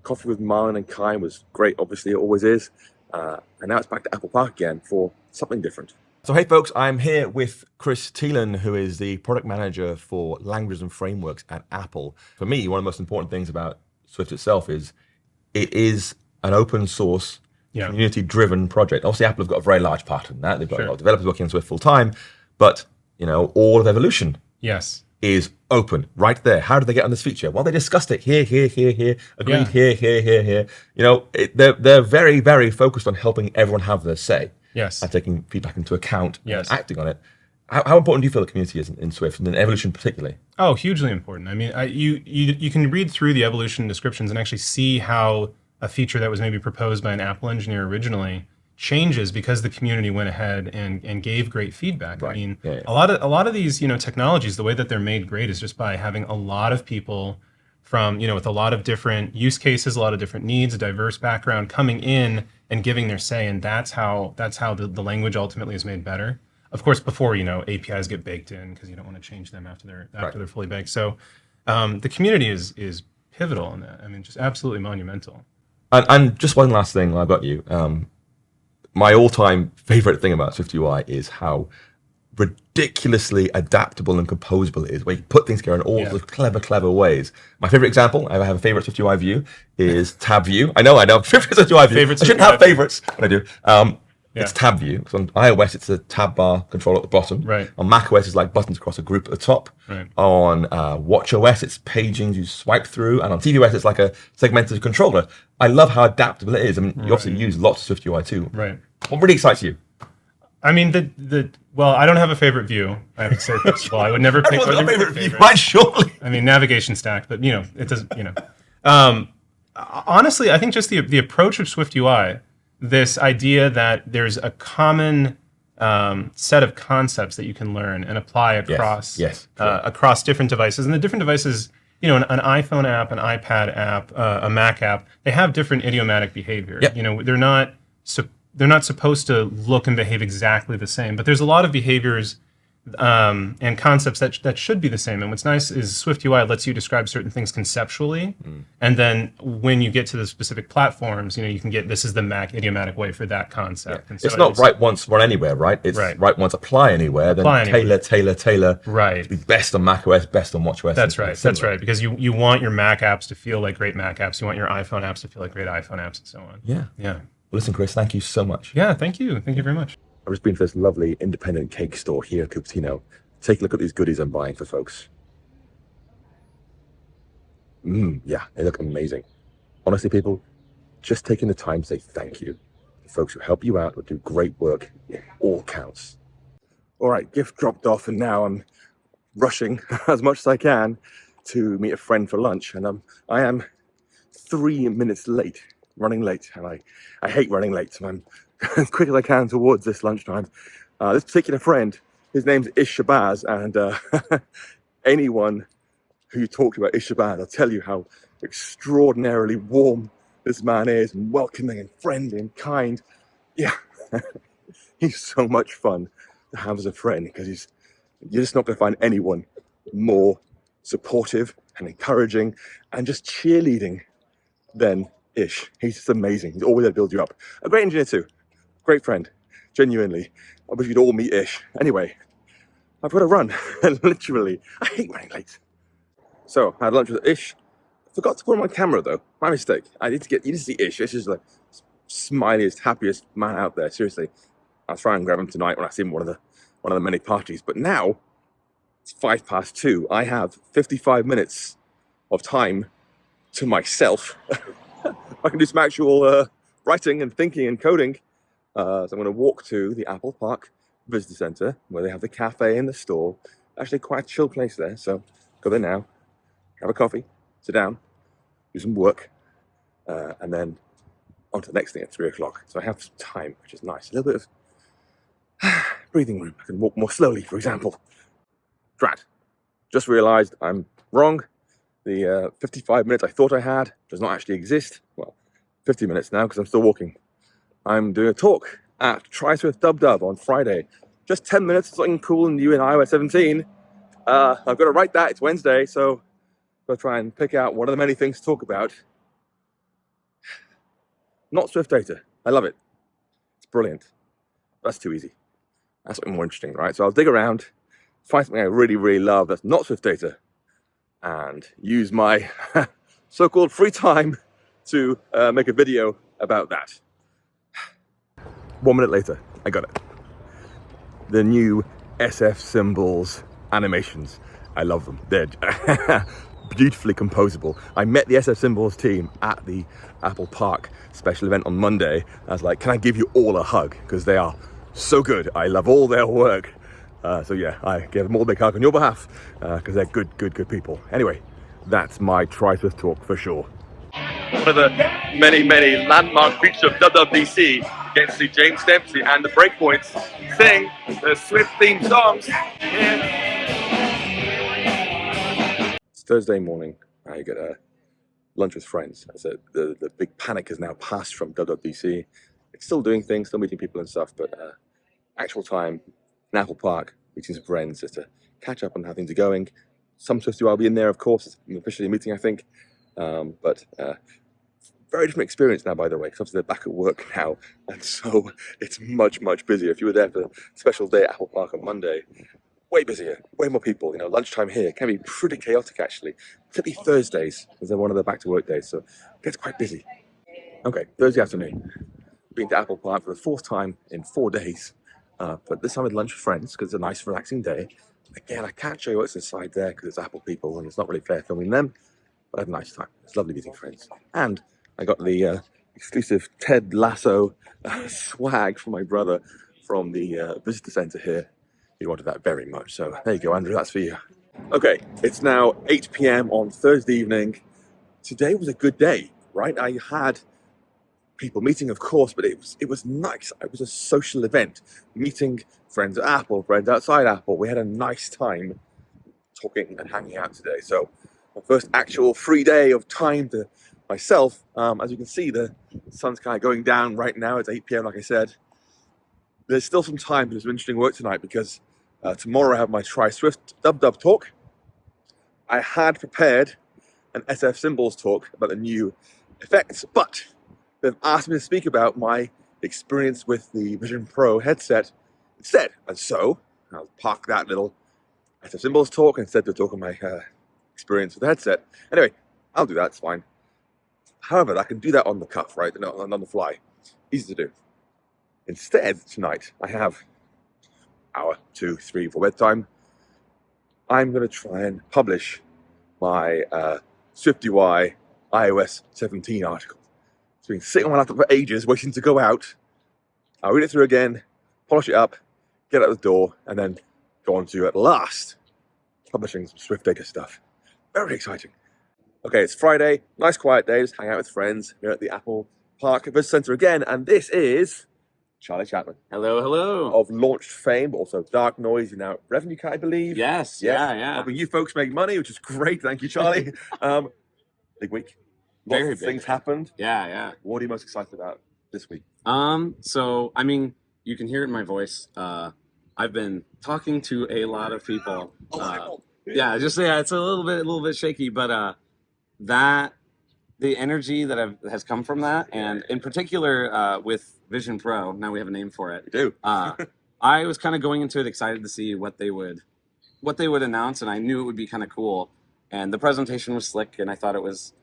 Coffee with Malin and Kai was great, obviously it always is. And now it's back to Apple Park again for something different. So hey folks, I'm here with Chris Thielen, who is the product manager for languages and frameworks at Apple. For me, one of the most important things about Swift itself is it is an open source, community-driven project. Obviously, Apple have got a very large part in that. They've got a lot of developers working on Swift full time, but all of evolution is open right there. How did they get on this feature? Well, they discussed it here, agreed here. They're very, very focused on helping everyone have their say. Yes. And taking feedback into account and acting on it. How important do you feel the community is in Swift and in evolution particularly? Oh, hugely important. I mean, you can read through the evolution descriptions and actually see how a feature that was maybe proposed by an Apple engineer originally changes because the community went ahead and gave great feedback. Right. I mean, a lot of these technologies, the way that they're made great is just by having a lot of people from with a lot of different use cases, a lot of different needs, a diverse background coming in and giving their say, and that's how the language ultimately is made better. Of course, before APIs get baked in because you don't want to change them after they're fully baked. So the community is pivotal in that. I mean, just absolutely monumental. And just one last thing, I've got you. My all-time favorite thing about Swift UI is how ridiculously adaptable and composable it is, where you put things together in all those clever ways. My favorite example, I have a favorite Swift UI view, is tab view. I know, favorite Swift UI view. I shouldn't have favorites, but I do. It's tab view. So on iOS, it's a tab bar control at the bottom. Right. On macOS, it's like buttons across a group at the top. Right. On watchOS, it's paging you swipe through, and on tvOS, it's like a segmented controller. I love how adaptable it is. I mean, you obviously use lots of Swift UI too. Right. What really excites you? I mean, well, I don't have a favorite view. I have to say first of all, I would never pick a favorite view, right? Surely. I mean, navigation stack, but it doesn't. Honestly, I think just the approach of Swift UI, this idea that there's a common set of concepts that you can learn and apply across across different devices, and the different devices, an iPhone app, an iPad app, a Mac app, they have different idiomatic behavior. Yep. They're not supposed to look and behave exactly the same, but there's a lot of behaviors and concepts that should be the same. And what's nice is Swift UI lets you describe certain things conceptually, and then when you get to the specific platforms, you can get this is the Mac idiomatic way for that concept. And so it's not write once, run anywhere, right? It's write once, apply anywhere, then tailor. Right. To be best on macOS, best on watchOS. That's right. That's right. Because you want your Mac apps to feel like great Mac apps. You want your iPhone apps to feel like great iPhone apps, and so on. Yeah. Yeah. Well, listen, Chris, thank you so much. Yeah, thank you. Thank you very much. I've just been to this lovely independent cake store here in Cupertino. Take a look at these goodies I'm buying for folks. Yeah, they look amazing. Honestly, people, just taking the time to say thank you to folks who help you out or do great work, it all counts. All right, gift dropped off, and now I'm rushing as much as I can to meet a friend for lunch, and I am 3 minutes late. Running late, and I hate running late, so I'm as quick as I can towards this lunchtime. This particular friend, his name's Ish Shabazz, and anyone who talks about Ish Shabazz, I'll tell you how extraordinarily warm this man is, and welcoming and friendly and kind. Yeah, he's so much fun to have as a friend, because you're just not going to find anyone more supportive and encouraging and just cheerleading than Ish. He's just amazing. He's always there to build you up. A great engineer too. Great friend. Genuinely. I wish you'd all meet Ish. Anyway, I've got to run. Literally. I hate running late. So, I had lunch with Ish. Forgot to put him on camera though. My mistake. You need to see Ish. Ish is like smiliest, happiest man out there. Seriously. I'll try and grab him tonight when I see him at one of the many parties. But now, it's 2:05. I have 55 minutes of time to myself. I can do some actual writing and thinking and coding. So I'm going to walk to the Apple Park Visitor Center, where they have the cafe and the store. Actually, quite a chill place there. So go there now, have a coffee, sit down, do some work, and then on to the next thing at 3 o'clock. So I have some time, which is nice. A little bit of breathing room. I can walk more slowly, for example. Drat. Just realized I'm wrong. The 55 minutes I thought I had does not actually exist. Well, 50 minutes now, because I'm still walking. I'm doing a talk at Swift WWDC on Friday. Just 10 minutes, something cool and new in iOS 17. I've got to write that. It's Wednesday, so I've got to try and pick out what are the many things to talk about. Not Swift data. I love it. It's brilliant. That's too easy. That's something more interesting, right? So I'll dig around, find something I really, really love that's not Swift data, and use my so-called free time to make a video about that. 1 minute later, I got it. The new SF symbols animations. I love them. They're beautifully composable. I met the SF symbols team at the Apple Park special event on Monday. I was like, can I give you all a hug? Because they are so good. I love all their work. So yeah, I give them all a big hug on your behalf because they're good people. Anyway, that's my Tri-Swift talk for sure. One of the many landmark features of WWDC, getting to see James Dempsey and the Breakpoints sing the Swift themed songs. It's Thursday morning. I get a lunch with friends. The big panic has now passed from WWDC. It's still doing things, still meeting people and stuff, but actual time in Apple Park, meeting some friends just to catch up on how things are going. Some Swifties will be in there, of course. It's officially a meeting, I think. But very different experience now, by the way, because obviously they're back at work now, and so it's much busier. If you were there for the special day at Apple Park on Monday, way busier, way more people. You know, lunchtime here can be pretty chaotic actually, particularly Thursdays, because they're one of the back to work days, so it gets quite busy. Okay, Thursday afternoon, been to Apple Park for the 4th time in 4 days, but this time with lunch with friends because it's a nice relaxing day. Again, I can't show you what's inside there because it's Apple people and it's not really fair filming them, but I had a nice time. It's lovely meeting friends. And I got the exclusive Ted Lasso swag from my brother from the visitor center here. He wanted that very much, so there you go, Andrew, that's for you. Okay, it's now 8 p.m. on Thursday evening. Today was a good day, right? I had people meeting, of course, but it was nice. It was a social event, meeting friends at Apple, friends outside Apple. We had a nice time talking and hanging out today. So my first actual free day of time to myself. As you can see, the sun's kind of going down right now. It's 8 p.m. like I said. There's still some time to do some interesting work tonight because tomorrow I have my Tri-Swift Dub talk. I had prepared an SF symbols talk about the new effects, but they've asked me to speak about my experience with the Vision Pro headset instead. And so I'll park that little SF symbols talk instead to talk on my experience with the headset. Anyway, I'll do that, it's fine. However, I can do that on the cuff, right? Not on the fly. Easy to do. Instead, tonight, I have hour, 2, 3 for bedtime. I'm going to try and publish my SwiftUI iOS 17 article. It's been sitting on my laptop for ages, waiting to go out. I'll read it through again, polish it up, get out the door, and then go on to, at last, publishing some Swift data stuff. Very exciting. Okay, it's Friday, nice quiet day, just hang out with friends here at the Apple Park Visitor Center again, and this is Charlie Chapman. Hello. Of launched fame, but also Dark Noise, you're now at Revenue Cat, I believe. Yes, yeah. Helping you folks make money, which is great, thank you, Charlie. Big week. Lots of things happened. Yeah. What are you most excited about this week? So, I mean, you can hear it in my voice. I've been talking to a lot of people. It's a little bit shaky, but the energy that has come from that, and in particular with Vision Pro, now we have a name for it. We do. I was kind of going into it excited to see what they would announce, and I knew it would be kind of cool. And the presentation was slick, and I thought it was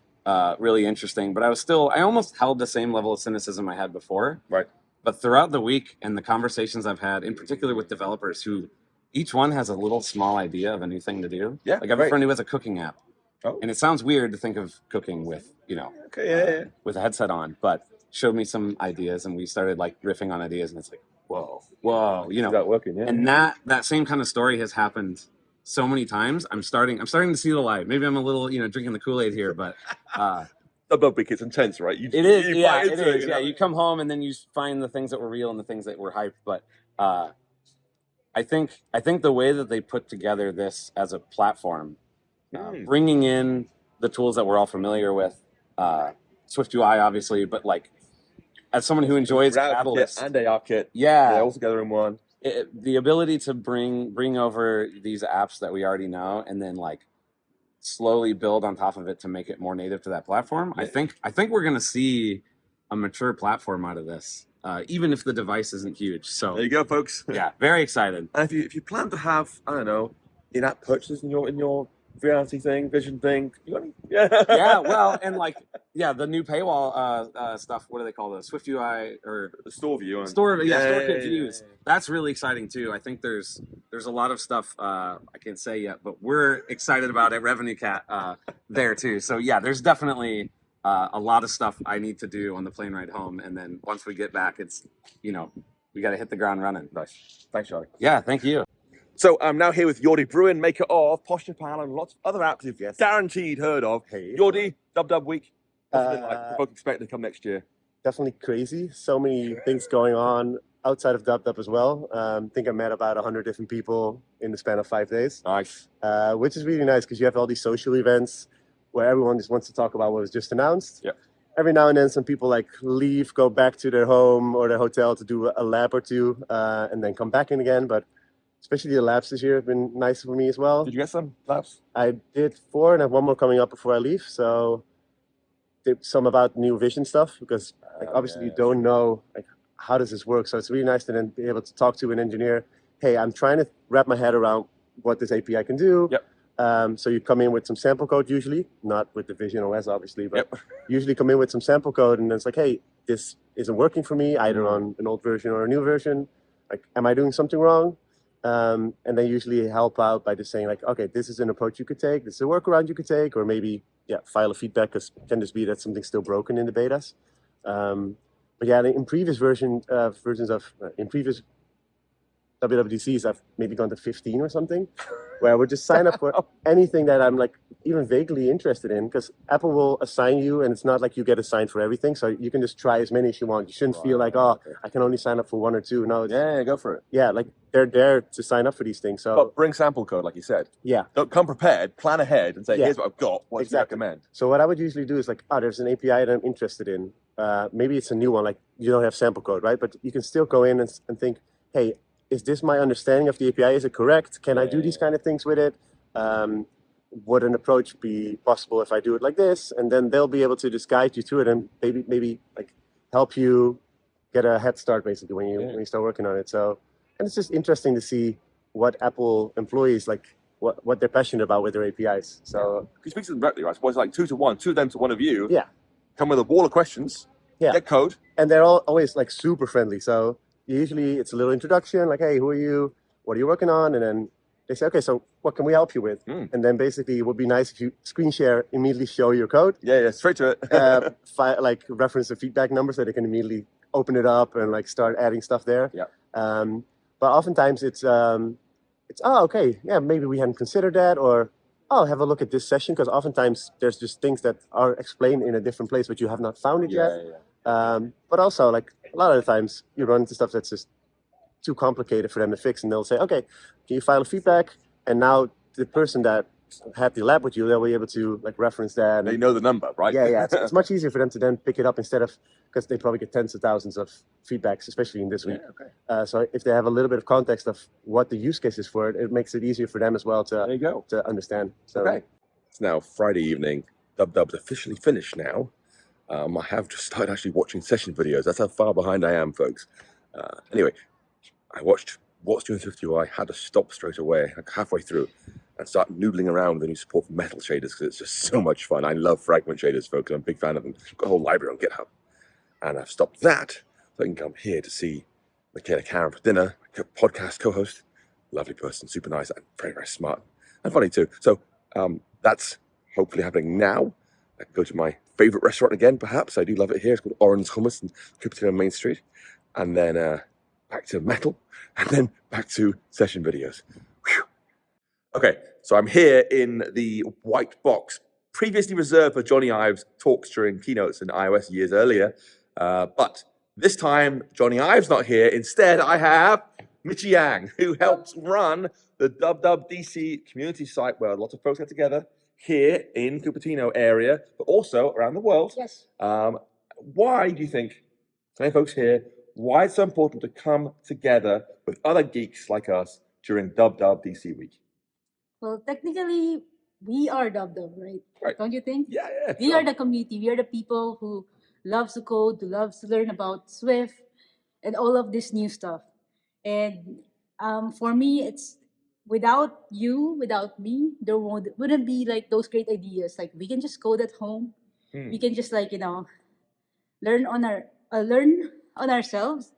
really interesting. But I almost held the same level of cynicism I had before. Right. But throughout the week and the conversations I've had, in particular with developers who each one has a little small idea of a new thing to do. Yeah. Like I have a friend who has a cooking app. Oh. And it sounds weird to think of cooking with, with a headset on, but showed me some ideas and we started like riffing on ideas and it's like, whoa, That working, yeah. And that same kind of story has happened so many times. I'm starting to see the light. Maybe I'm a little, drinking the Kool-Aid here, but it's intense, right? It is. Yeah. You come home and then you find the things that were real and the things that were hyped. But I think the way that they put together this as a platform, bringing in the tools that we're all familiar with, SwiftUI obviously, but like as someone who enjoys Catalyst and ARKit, they're all together in one. The ability to bring over these apps that we already know and then like slowly build on top of it to make it more native to that platform. Yeah. I think we're gonna see a mature platform out of this. even if the device isn't huge. So There you go, folks. yeah, very excited. And if you plan to have, I don't know, in-app purchases in your reality thing, vision thing, you got any? Yeah, well, and like, yeah, the new paywall stuff. What do they call those? Swift UI or The store view. store kit views. That's really exciting too. I think there's a lot of stuff I can't say yet, but we're excited about it. Revenue Cat there too. So yeah, there's definitely a lot of stuff I need to do on the plane ride home, and then once we get back, it's we got to hit the ground running. Nice. Thanks, Charlie. Yeah, thank you. So I'm now here with Jordi Bruin, maker of Posture Pal and lots of other apps you've guaranteed heard of. Hey. Jordi, Dub Week. What's it like? Both expect to come next year. Definitely crazy. So many things going on outside of Dub as well. I think I met about 100 different people in the span of 5 days. Nice. Which is really nice because you have all these social events where everyone just wants to talk about what was just announced. Yeah. Every now and then some people like leave, go back to their home or their hotel to do a lab or two, and then come back in again. But especially the labs this year have been nice for me as well. Did you get some labs? I did 4 and I have 1 more coming up before I leave. So did some about new vision stuff because obviously you don't know like how does this work. So it's really nice to then be able to talk to an engineer. Hey, I'm trying to wrap my head around what this API can do. Yep. So you come in with some sample code usually, not with the Vision OS obviously, but usually come in with some sample code and then it's like, hey, this isn't working for me either on an old version or a new version. Like, am I doing something wrong? And they usually help out by just saying like, okay, this is an approach you could take, this is a workaround you could take, or maybe file a feedback because it can just be that something's still broken in the betas. But yeah, in previous previous WWDCs, I've maybe gone to 15 or something, where I would just sign up for anything that I'm like even vaguely interested in, because Apple will assign you, and it's not like you get assigned for everything, so you can just try as many as you want. You shouldn't feel like, oh, I can only sign up for 1 or 2. No, Yeah, go for it. yeah, like they're there to sign up for these things. So But bring sample code, like you said. yeah, Don't come prepared, plan ahead and say, Yeah. here's what I've got, what do you Exactly. recommend? so what I would usually do is like, oh, there's an API that I'm interested in. Maybe it's a new one, like you don't have sample code, right? But you can still go in and think, hey, is this my understanding of the API? Is it correct? Can I do these kind of things with it? Would an approach be possible if I do it like this? And then they'll be able to just guide you through it and maybe like help you get a head start basically when you start working on it. So, and it's just interesting to see what Apple employees like, what they're passionate about with their APIs. So You speak to them directly, right? So it's like 2 to 1, 2 of them to 1 of you. yeah, Come with a wall of questions. Yeah. Get code. and they're always like super friendly. So usually it's a little introduction, like, hey, who are you? What are you working on? And then they say, okay, so what can we help you with? And then basically it would be nice if you screen share, immediately show your code, Yeah, straight to it. like reference the feedback number so they can immediately open it up and like start adding stuff there. Yeah. But oftentimes it's oh, okay, yeah, maybe we hadn't considered that, or oh, have a look at this session, because oftentimes there's just things that are explained in a different place but you have not found it yet. But also like a lot of the times you run into stuff that's just too complicated for them to fix, and they'll say, okay, can you file a feedback? And now the person that had the lab with you, they'll be able to like reference that. They know the number, right? Yeah. It's much easier for them to then pick it up instead of, because they probably get tens of thousands of feedbacks, especially in this week. So if they have a little bit of context of what the use case is for it, it makes it easier for them as well to understand. So It's now Friday evening. Dub's officially finished now. I have just started actually watching session videos. That's how far behind I am, folks. Anyway, I watched What's New in Swift UI, had to stop straight away, like halfway through, and start noodling around with the new support for metal shaders, because it's just so much fun. I love fragment shaders, folks. I'm a big fan of them. Got a whole library on GitHub. And I've stopped that so I can come here to see Michaela Karen for dinner, my podcast co-host. Lovely person, super nice, and very, very smart. And funny too. So that's hopefully happening now. I can go to my favorite restaurant again, perhaps. I do love it here. It's called Orange Hummus in Cupertino Main Street. And then back to metal, and then back to session videos. Whew. Okay, so I'm here in the white box, previously reserved for Johnny Ives' talks during keynotes in iOS years earlier. But this time, Johnny Ives not here. Instead, I have Mitchie Yang, who helps run the WWDC community site where lots of folks get together here in Cupertino area, but also around the world. Yes. Why do you think, so many folks here, why it's so important to come together with other geeks like us during WWDC week? Well, technically, we are WW, right? Don't you think? Yeah. We are the community. We are the people who loves to code, who loves to learn about Swift. and all of this new stuff. And for me, it's without you, without me, there wouldn't be like those great ideas. Like we can just code at home. We can just like learn on ourselves.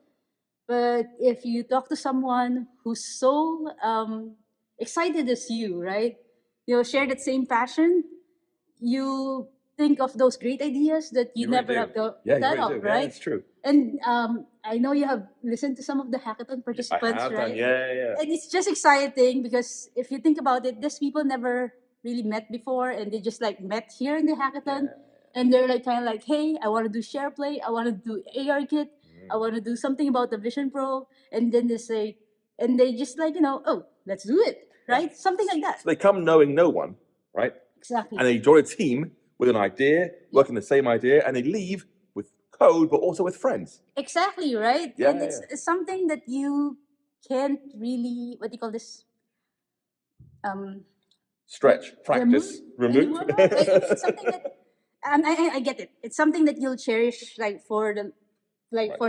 But if you talk to someone who's so excited as you, right? Share that same passion. You think of those great ideas that you never have thought of, right? It's true. And I know you have listened to some of the hackathon participants, I have right? done, yeah. And it's just exciting because if you think about it, these people never really met before, and they just like met here in the hackathon, and they're like kind of like, hey, I want to do share play, I want to do AR kit, I want to do something about the Vision Pro, and then they say, and they just like oh, let's do it, right? Something like that. So they come knowing no one, right? Exactly. And they join a team with an idea, working the same idea, and they leave with code, but also with friends. Exactly, right? Yeah, And it's something that you can't really, what do you call this? Stretch, practice, remove. Anymore, right? It's something that, and I get it. It's something that you'll cherish for the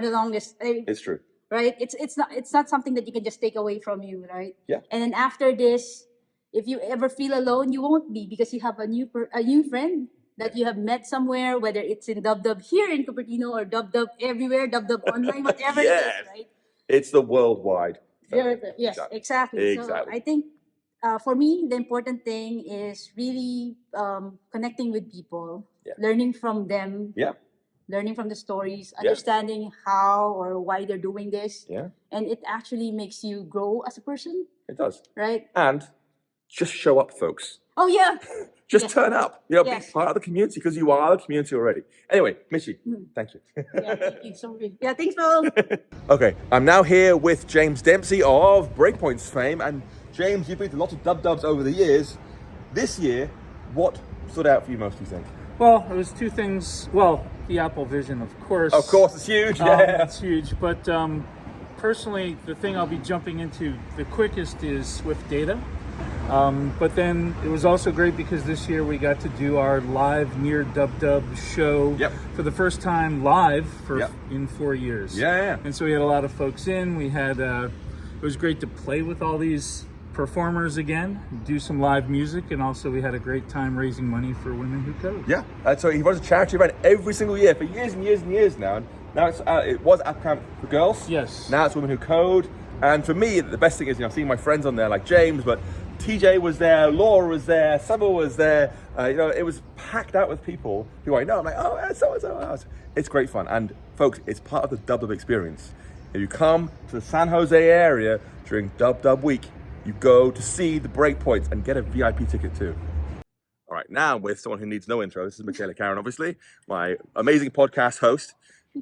longest. It's true. Right? It's not something that you can just take away from you, right? Yeah. And then after this, if you ever feel alone, you won't be, because you have a new friend that you have met somewhere, whether it's in WW here in Cupertino or WW everywhere, WW online, whatever it is, right? It's the worldwide. Yes, exactly. So I think for me, the important thing is really connecting with people, learning from them, learning from the stories, understanding how or why they're doing this. Yeah. And it actually makes you grow as a person. It does. Right? And just show up, folks. Oh, yeah. Just turn up. Be part of the community, because you are the community already. Anyway, Missy, thank you. Thank you. Sorry. Yeah, thanks, Phil. Okay, I'm now here with James Dempsey of Breakpoints fame. And James, you've been to lots of dubs over the years. This year, what stood out for you most, do you think? Well, it was two things. Well, the Apple Vision, of course. Of course, it's huge. Yeah, it's huge. But personally, the thing I'll be jumping into the quickest is Swift Data. But then it was also great because this year we got to do our live near Dub show for the first time live in 4 years. Yeah. And so we had a lot of folks in. We had it was great to play with all these performers again, do some live music, and also we had a great time raising money for Women Who Code. Yeah, so he runs a charity event every single year for years and years and years now. And now it was App Camp for girls. Yes. Now it's Women Who Code. And for me, the best thing is, I've seen my friends on there like James, but TJ was there, Laura was there, Summer was there. It was packed out with people who I know. I'm like, oh, so. It's great fun. And folks, it's part of the Dub experience. If you come to the San Jose area during Dub week, you go to see the Breakpoints and get a VIP ticket too. All right, now with someone who needs no intro. This is Michaela Karen, obviously, my amazing podcast host.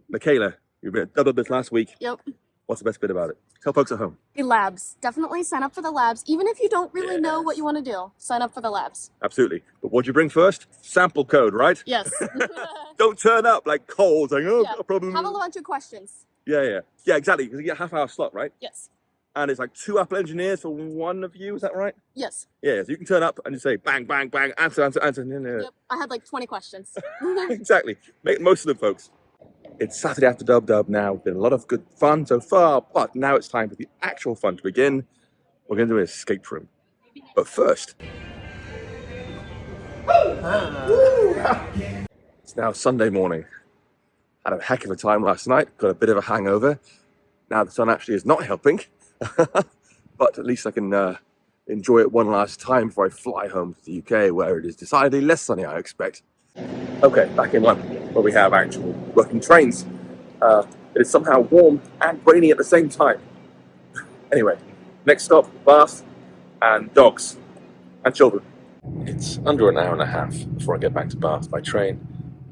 Michaela, you've been at Dub this last week. Yep. What's the best bit about it? Tell folks at home. The labs. Definitely sign up for the labs. Even if you don't really know what you want to do, sign up for the labs. Absolutely. But what do you bring first? Sample code, right? Yes. Don't turn up like cold, saying, oh, got a problem. Have a bunch of questions. Yeah, exactly. Because you get a half-hour slot, right? Yes. And it's like 2 Apple engineers for one of you, is that right? Yes. Yeah, so you can turn up and just say, bang, bang, bang, answer. Yep. I had like 20 questions. Exactly. Make most of them, folks. It's Saturday after Dub now. Been a lot of good fun so far, but now it's time for the actual fun to begin. We're going to do an escape room. But first... It's now Sunday morning. Had a heck of a time last night. Got a bit of a hangover. Now the sun actually is not helping. But at least I can enjoy it one last time before I fly home to the UK, where it is decidedly less sunny, I expect. Okay, back in London, where we have actual working trains. It is somehow warm and rainy at the same time. Anyway, next stop, Bath, and dogs, and children. It's under an hour and a half before I get back to Bath by train,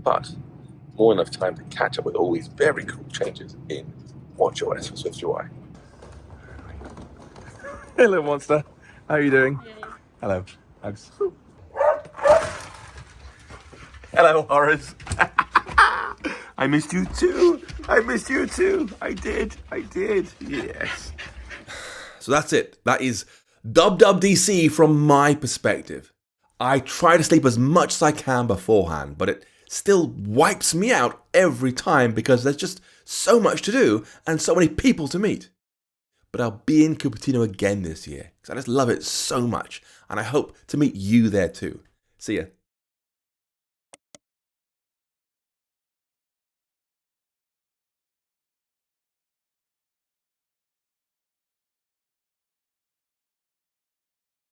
but more than enough time to catch up with all these very cool changes in WatchOS for SwiftUI. Hello, monster. How are you doing? Yay. Hello. Hugs. Hello, Horace. I missed you too. I did. Yes. So that's it. That is WWDC from my perspective. I try to sleep as much as I can beforehand, but it still wipes me out every time because there's just so much to do and so many people to meet. But I'll be in Cupertino again this year because I just love it so much, and I hope to meet you there too. See ya.